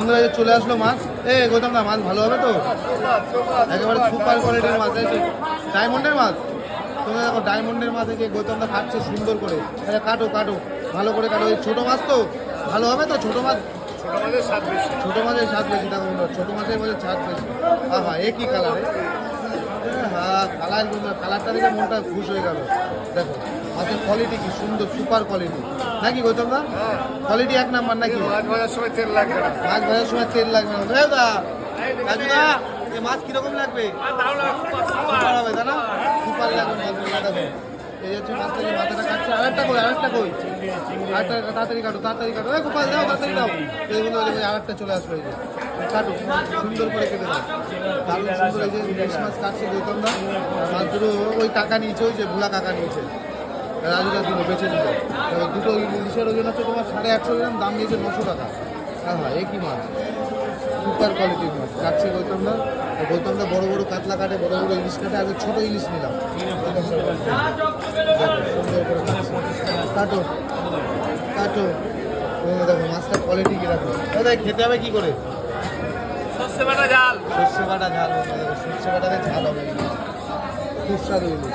বন্ধুরা এই যে চলে আসলো মাছ। গৌতম দা, মাছ ভালো হবে তো? একেবারে সুপার কোয়ালিটির মাছ আছে, ডায়মন্ডের মাছ। তোমরা দেখো ডায়মন্ডের মাছ থেকে গৌতম দা খাচ্ছে সুন্দর করে। আচ্ছা কাটো কাটো, ভালো করে কাটো। এই ছোটো মাছ তো ভালো হবে তো? ছোটো মাছ, ছোটো মাছের স্বাদ বেশি। দেখো বন্ধুরা, ছোটো মাছের মধ্যে স্বাদ বেশি। হ্যাঁ একই কালারে। হ্যাঁ কালার, কালারটা দেখে মনটা খুশ হয়ে গেল। দেখো মাছের কোয়ালিটি কি সুন্দর, সুপার কোয়ালিটি নাকি গৌতম দা? কোয়ালিটি এক নাম্বার নাকি? মাছ ভাজার সময় তেল লাগবে না। মাছ ভাজার সময় তেল লাগবে না। রাজু দা, এই মাছ কিরকম লাগবে? সুপার হবে তাই না? সুপার লাগবে মাছগুলো। দেখো এই হচ্ছে মাছ থেকে মাথাটা কাটছে। আরেকটা কই, আরেকটা কই, আরেকটা তাড়াতাড়ি কাটো, তাড়াতাড়ি কাটো। গোপাল দাও, তাড়াতাড়ি দাও। এইগুলো আরেকটা চলে আসবে। এই যে কাটো, সুন্দর করে কেটে দাও। দারুণ সুন্দর। এই যে ইলিশ মাছ কাটছে গৌতম দা। মাছগুলো ওই কাকা নিয়েছে, ওই যে ভোলা কাকা নিয়েছে, রাজুদা দিল, বেছে দিল। দুটো ইলিশের ওজন হচ্ছে তোমার 850 গ্রাম, দাম নিয়েছে 900 টাকা। হ্যাঁ একই মাছ, সুপার কোয়ালিটির মাছ কাটছে গৌতম দা। গৌতম দা বড় বড় কাতলা কাটে, বড় বড় ইলিশ কাটে। আগে ছোটো ইলিশ নিলাম। সুন্দর করে কাটো কাটো। দেখো মাছটার কোয়ালিটি কীরকম। দাদা খেতে হবে কী করে? সর্ষে বাটা ঝাল। সর্ষে বাটা ঝাল। সর্ষে বাটাতে ঝাল হবে, সুস্বাদু ইলিশ।